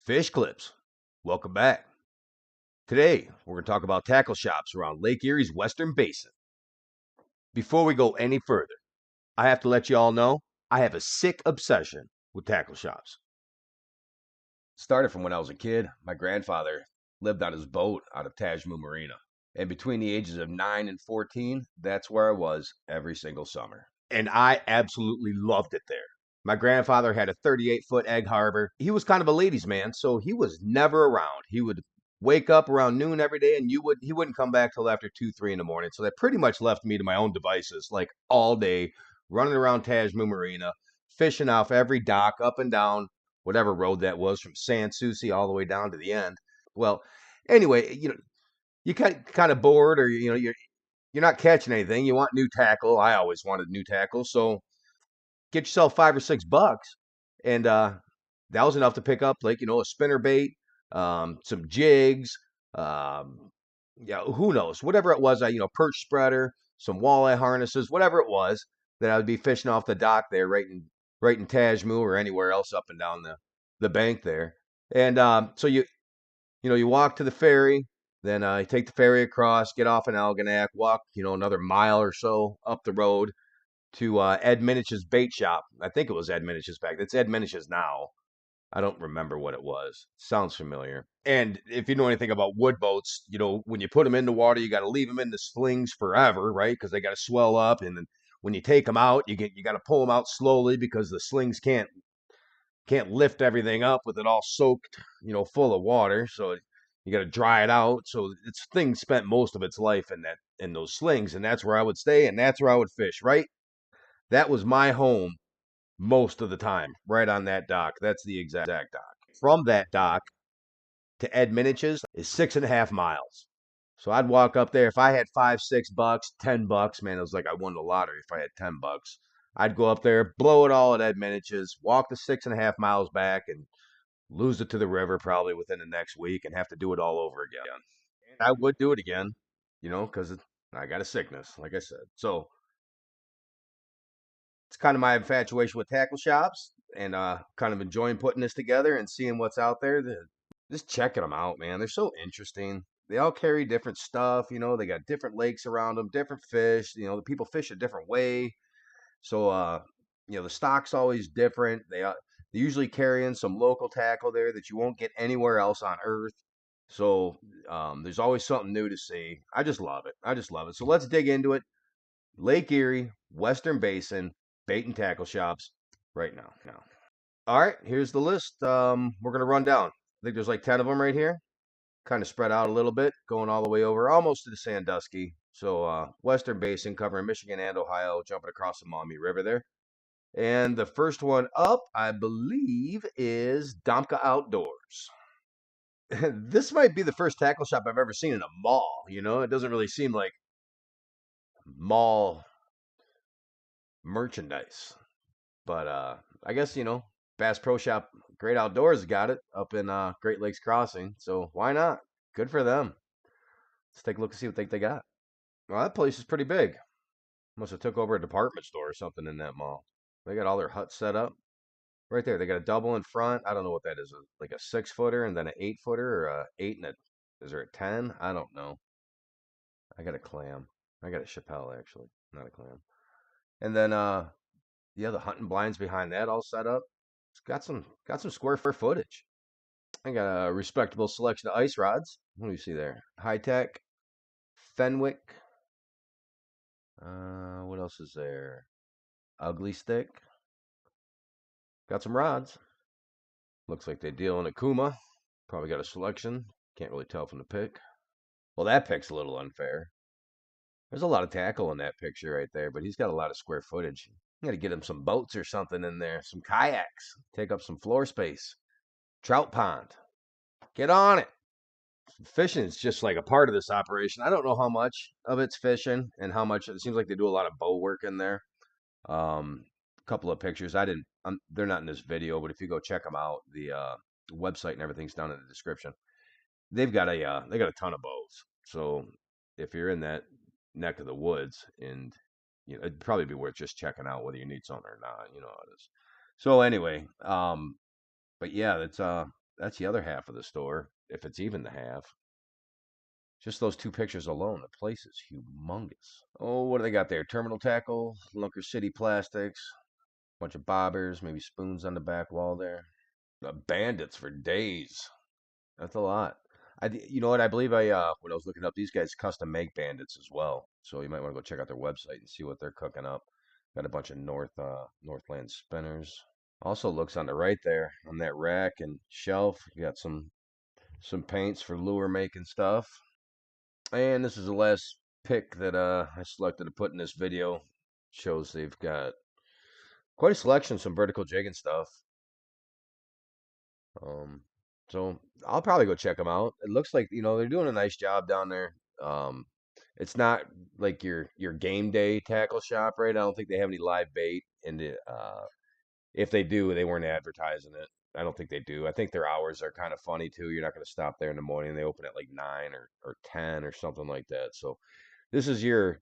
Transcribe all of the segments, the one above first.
Fish Clips, welcome back. Today, we're going to talk about tackle shops around Lake Erie's Western Basin. Before we go any further, I have to let you all know I have a sick obsession with tackle shops. Started from when I was a kid. My grandfather lived on his boat out of Tajmu Marina. And between the ages of 9 and 14, that's where I was every single summer. And I absolutely loved it there. My grandfather had a 38-foot egg harbor. He was kind of a ladies' man, so he was never around. He would wake up around noon every day, and he wouldn't come back till after 2, 3 in the morning. So that pretty much left me to my own devices, like all day, running around Tajmu Marina, fishing off every dock, up and down whatever road that was, from Sans Souci all the way down to the end. Well, anyway, you kind of bored, or you're not catching anything. You want new tackle. I always wanted new tackle, so get yourself $5 or $6, and that was enough to pick up, like, a spinner bait, some jigs, yeah, who knows, whatever it was. Perch spreader, some walleye harnesses, whatever it was that I would be fishing off the dock there, right in Tajmu or anywhere else up and down the bank there. And so you walk to the ferry, then you take the ferry across, get off in Algonac, walk another mile or so up the road to Ed Minich's bait shop. I think it was Ed Minich's back. It's Ed Minich's now. I don't remember what it was. Sounds familiar. And if you know anything about wood boats, when you put them in the water, you got to leave them in the slings forever, right? Because they got to swell up, and then when you take them out, you got to pull them out slowly because the slings can't lift everything up with it all soaked, full of water. So you got to dry it out. So this thing spent most of its life in those slings, and that's where I would stay, and that's where I would fish, right? That was my home most of the time, right on that dock. That's the exact dock. From that dock to Ed Minich's is 6.5 miles. So I'd walk up there. If I had $5, $6, $10, man, it was like I won the lottery if I had $10. I'd go up there, blow it all at Ed Minich's, walk the 6.5 miles back, and lose it to the river probably within the next week, and have to do it all over again. And I would do it again, because I got a sickness, like I said. So it's kind of my infatuation with tackle shops, and kind of enjoying putting this together and seeing what's out there. Just checking them out, man. They're so interesting. They all carry different stuff. They got different lakes around them, different fish. The people fish a different way. So, the stock's always different. They usually carry in some local tackle there that you won't get anywhere else on Earth. So, there's always something new to see. I just love it. I just love it. So let's dig into it. Lake Erie, Western Basin, bait and tackle shops right now. All right, here's the list. We're going to run down. I think there's like 10 of them right here, kind of spread out a little bit, going all the way over almost to the Sandusky. So Western Basin, covering Michigan and Ohio, jumping across the Maumee River there. And the first one up, I believe, is Domka Outdoors. This might be the first tackle shop I've ever seen in a mall. It doesn't really seem like mall merchandise. But I guess, Bass Pro Shop Great Outdoors got it up in Great Lakes Crossing. So why not? Good for them. Let's take a look and see what they got. Well, that place is pretty big. Must have took over a department store or something in that mall. They got all their huts set up right there. They got a double in front. I don't know what that is. Like a 6-footer and then an 8-footer, or a 8 and is there a 10? I don't know. I got a clam. I got a Chappelle, actually, not a clam. And then the hunting blinds behind that all set up. It's got some square footage. I got a respectable selection of ice rods. What do you see there? High Tech, Fenwick. What else is there? Ugly Stick. Got some rods. Looks like they deal in Akuma. Probably got a selection. Can't really tell from the pic. Well, that pic's a little unfair. There's a lot of tackle in that picture right there, but he's got a lot of square footage. You got to get him some boats or something in there, some kayaks, take up some floor space. Trout pond. Get on it. Fishing is just like a part of this operation. I don't know how much of it's fishing and how much it seems like they do a lot of bow work in there. A couple of pictures. They're not in this video, but if you go check them out, the website and everything's down in the description. They got a ton of bows. So if you're in that neck of the woods, and it'd probably be worth just checking out whether you need something or not. You know how it is. So anyway, but yeah, that's that's the other half of the store, if it's even the half. Just those two pictures alone, the place is humongous. Oh, what do they got there? Terminal tackle, Lunker City Plastics, bunch of bobbers, maybe spoons on the back wall there. Bandits for days. That's a lot. You know what? I believe when I was looking up, these guys custom make bandits as well. So you might want to go check out their website and see what they're cooking up. Got a bunch of Northland spinners. Also looks on the right there on that rack and shelf. You got some paints for lure making stuff. And this is the last pick that I selected to put in this video. Shows they've got quite a selection, some vertical jigging stuff. Um, so I'll probably go check them out. It looks like they're doing a nice job down there. Um, it's not like your game day tackle shop, right? I don't think they have any live bait, and if they do, they weren't advertising it. I don't think they do. I think their hours are kind of funny too. You're not going to stop there in the morning. They open at like 9 or 10 or something like that. So this is your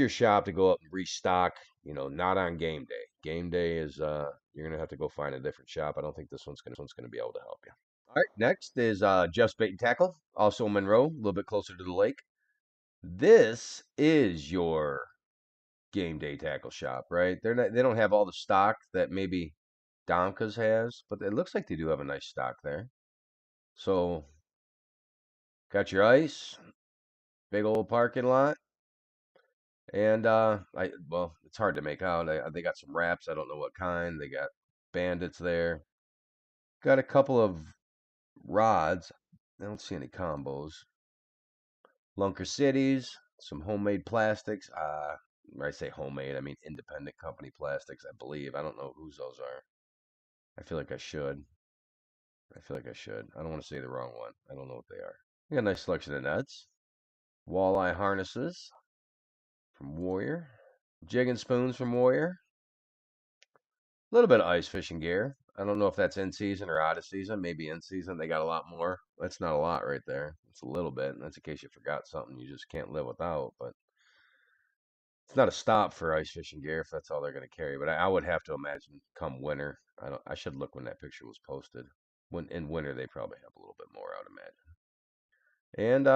shop to go up and restock. Not on game day. Game day is you're gonna have to go find a different shop. I don't think this one's gonna be able to help you. All right, next is Just Bait and Tackle, also Monroe, a little bit closer to the lake. This is your game day tackle shop, right? They don't have all the stock that maybe Domka's has, but it looks like they do have a nice stock there. So got your ice, big old parking lot. And it's hard to make out. They got some wraps. I don't know what kind. They got bandits there. Got a couple of rods. I don't see any combos. Lunker Cities, some homemade plastics. When I say homemade, I mean independent company plastics, I believe. I don't know whose those are. I feel like I should. I don't want to say the wrong one. I don't know what they are. We got a nice selection of nets. Walleye harnesses from Warrior. Jigging spoons from Warrior. A little bit of ice fishing gear. I don't know if that's in season or out of season. Maybe in season they got a lot more. That's not a lot right there. It's a little bit, and that's in case you forgot something you just can't live without. But it's not a stop for ice fishing gear if that's all they're going to carry. But I would have to imagine come winter. I don't. I should look when that picture was posted. When in winter they probably have a little bit more, I would imagine. And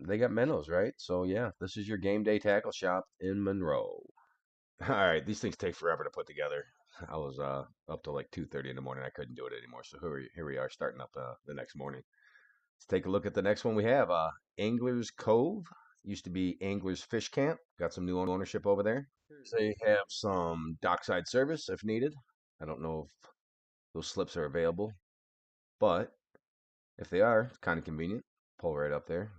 they got minnows, right? So yeah, this is your game day tackle shop in Monroe. All right, these things take forever to put together. I was up till like 2:30 in the morning. I couldn't do it anymore. So here we are starting up the next morning. Let's take a look at the next one we have. Angler's Cove. Used to be Angler's Fish Camp. Got some new ownership over there. They have some dockside service if needed. I don't know if those slips are available, but if they are, it's kind of convenient. Pull right up there.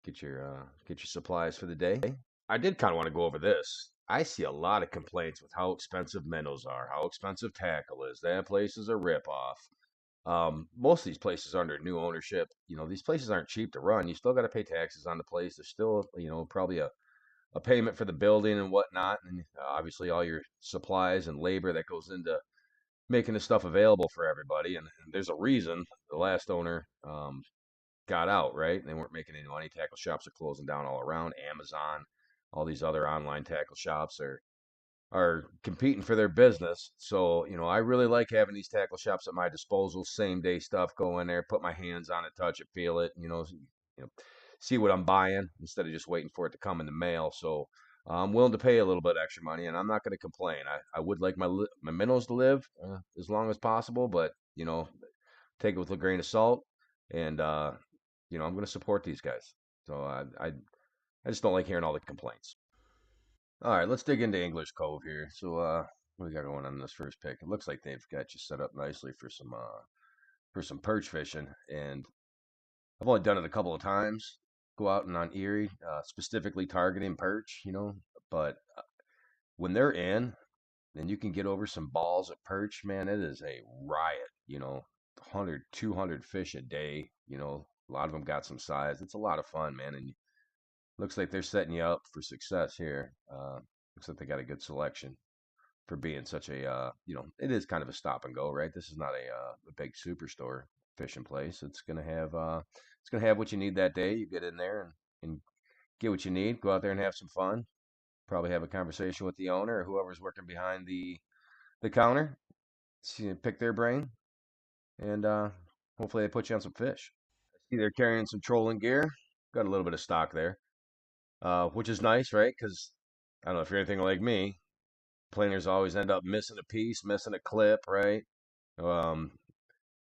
Get your supplies for the day. I did kind of want to go over this. I see a lot of complaints with how expensive minnows are, how expensive tackle is. That place is a ripoff. Most of these places are under new ownership. These places aren't cheap to run. You still got to pay taxes on the place. There's still, probably a payment for the building and whatnot, and obviously all your supplies and labor that goes into making this stuff available for everybody. And there's a reason the last owner got out, right? They weren't making any money. Tackle shops are closing down all around. Amazon, all these other online tackle shops are competing for their business. So, I really like having these tackle shops at my disposal. Same day stuff. Go in there, put my hands on it, touch it, feel it. See what I'm buying instead of just waiting for it to come in the mail. So I'm willing to pay a little bit extra money, and I'm not going to complain. I would like my minnows to live as long as possible, but take it with a grain of salt. And I'm going to support these guys. So I just don't like hearing all the complaints. All right, let's dig into English Cove here. So what do we got going on this first pick? It looks like they've got you set up nicely for some perch fishing, and I've only done it a couple of times. Go out and on Erie, specifically targeting perch, but when they're in, and you can get over some balls of perch, man, it is a riot. 100, 200 fish a day. A lot of them got some size. It's a lot of fun, man, and looks like they're setting you up for success here. Looks like they got a good selection for being such a, it is kind of a stop and go, right? This is not a big superstore fishing place. It's gonna have what you need that day. You get in there and get what you need. Go out there and have some fun. Probably have a conversation with the owner or whoever's working behind the counter. See, pick their brain, and Hopefully they put you on some fish. I see they're carrying some trolling gear. Got a little bit of stock there, which is nice, right? Because I don't know if you're anything like me. Planers always end up missing a piece, missing a clip, right? Um,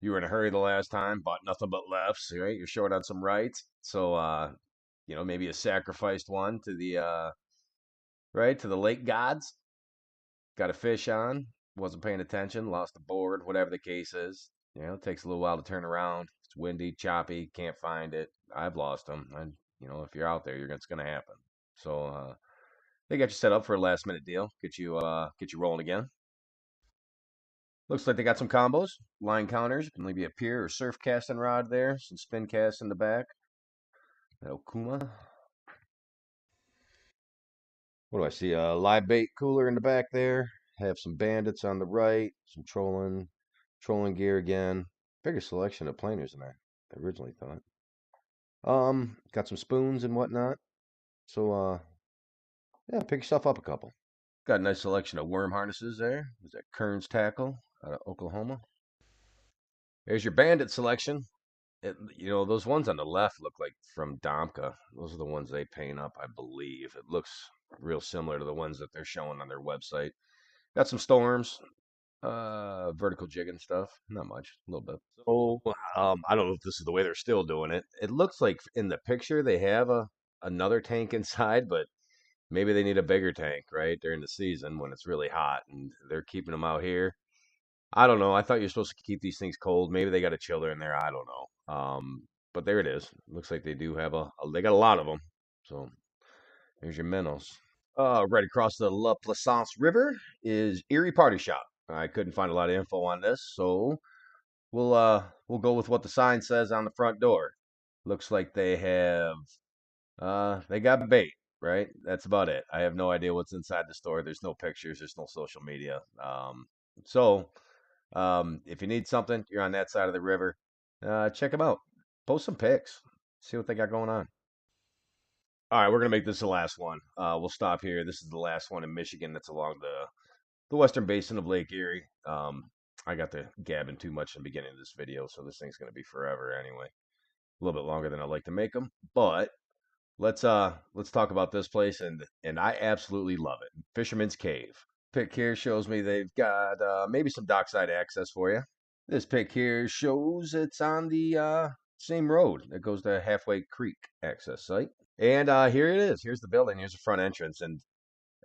you were in a hurry the last time, bought nothing but lefts, right? You're short on some rights, so maybe a sacrificed one to the right to the lake gods. Got a fish on, wasn't paying attention, lost the board, whatever the case is. It takes a little while to turn around. It's windy, choppy, can't find it. I've lost them, and if you're out there, it's gonna happen. So they got you set up for a last minute deal, get you rolling again. Looks like they got some combos, line counters, maybe a pier or surf casting rod there, some spin casts in the back. That Okuma. What do I see? A live bait cooler in the back there. Have some bandits on the right, some trolling gear again. Bigger selection of planers than I originally thought. Got some spoons and whatnot. So yeah, pick yourself up a couple. Got a nice selection of worm harnesses there. Is that Kern's Tackle out of Oklahoma? There's your bandit selection. Those ones on the left look like from Domka. Those are the ones they paint up, I believe. It looks real similar to the ones that they're showing on their website. Got some storms, vertical jigging stuff. Not much, a little bit. So, I don't know if this is the way they're still doing it. It looks like in the picture they have another tank inside, but maybe they need a bigger tank, right, during the season when it's really hot, and they're keeping them out here. I don't know. I thought you're supposed to keep these things cold. Maybe they got a chiller in there. I don't know. But there it is. Looks like they do have they got a lot of them. So there's your minnows. Right across the Laplaisance River is Erie Party Shop. I couldn't find a lot of info on this, so we'll go with what the sign says on the front door. Looks like they got bait, right? That's about it. I have no idea what's inside the store. There's no pictures, there's no social media. So if you need something, you're on that side of the river. Check them out. Post some pics. See what they got going on. All right, we're gonna make this the last one. We'll stop here. This is the last one in Michigan that's along the western basin of Lake Erie. I got to gabbing too much in the beginning of this video, so this thing's gonna be forever anyway. A little bit longer than I like to make them, but let's talk about this place, and I absolutely love it. Fisherman's Cave. Pic here shows me they've got maybe some dockside access for you. This pic here shows it's on the same road that goes to Halfway Creek access site. And here it is. Here's the building. Here's the front entrance. And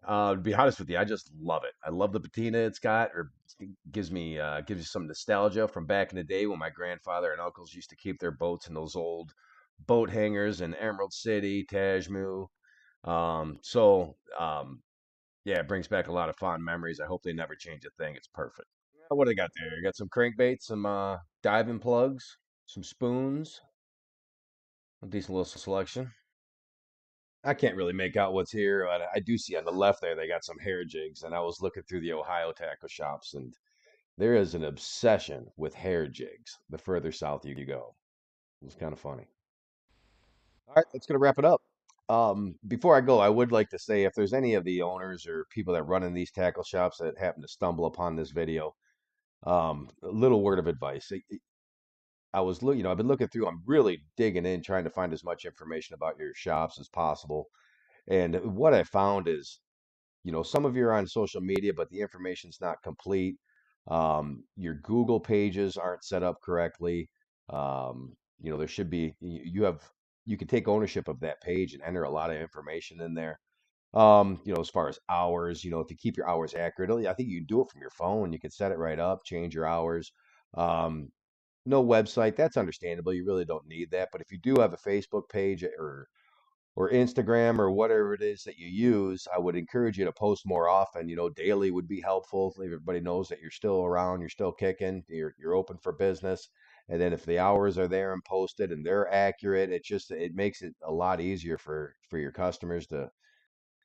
to be honest with you, I just love it. I love the patina it's got, or gives you some nostalgia from back in the day when my grandfather and uncles used to keep their boats in those old boat hangars in Emerald City, Tajmu. Yeah, it brings back a lot of fond memories. I hope they never change a thing. It's perfect. What do they got there? You got some crankbaits, some diving plugs, some spoons, a decent little selection. I can't really make out what's here, but I do see on the left there they got some hair jigs, and I was looking through the Ohio tackle shops, and there is an obsession with hair jigs the further south you go. It's kind of funny. All right, that's gonna wrap it up. Before I go, I would like to say if there's any of the owners or people that run in these tackle shops that happen to stumble upon this video, a little word of advice. I've been looking through, I'm really digging in, trying to find as much information about your shops as possible. And what I found is, some of you are on social media, but the information's not complete. Your Google pages aren't set up correctly. There should be, you can take ownership of that page and enter a lot of information in there. As far as hours, if you keep your hours accurate, I think you can do it from your phone. You can set it right up, change your hours. Um, no website, that's understandable. You really don't need that. But if you do have a Facebook page or Instagram or whatever it is that you use, I would encourage you to post more often. Daily would be helpful. Everybody knows that you're still around, you're still kicking, you're open for business. And then if the hours are there and posted and they're accurate, it makes it a lot easier for your customers to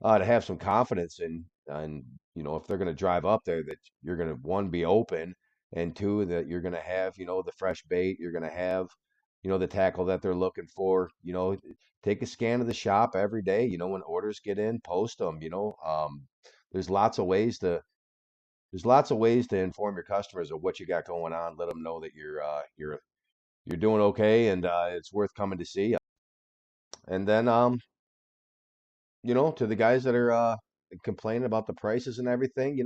have some confidence in, and if they're going to drive up there, that you're going to, one, be open, and two, that you're going to have the fresh bait, you're going to have the tackle that they're looking for. Take a scan of the shop every day. When orders get in, post them. There's lots of ways to inform your customers of what you got going on. Let them know that you're you're doing okay, and it's worth coming to see you. And then, to the guys that are complaining about the prices and everything,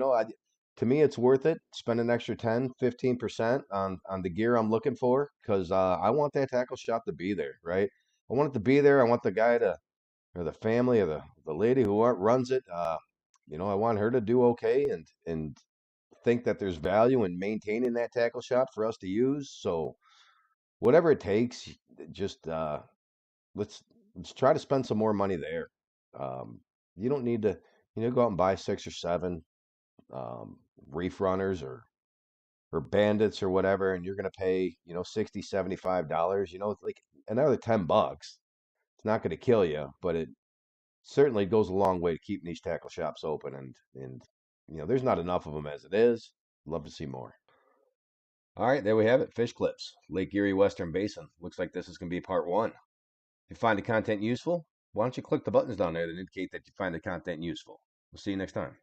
to me, it's worth it. Spend an extra 10, 15% on the gear I'm looking for because I want that tackle shop to be there, right? I want it to be there. I want the guy to, or the family, or the lady who runs it. I want her to do okay and think that there's value in maintaining that tackle shop for us to use. So whatever it takes, just let's let's try to spend some more money there. Um, you don't need to, go out and buy 6 or 7 um, reef runners or bandits or whatever, and you're gonna pay, 60, $75. It's like another $10. It's not gonna kill you, but it certainly goes a long way to keeping these tackle shops open. And there's not enough of them as it is. Love to see more. All right, there we have it. Fish clips, Lake Erie, Western Basin. Looks like this is gonna be part 1. If you find the content useful, why don't you click the buttons down there that indicate that you find the content useful? We'll see you next time.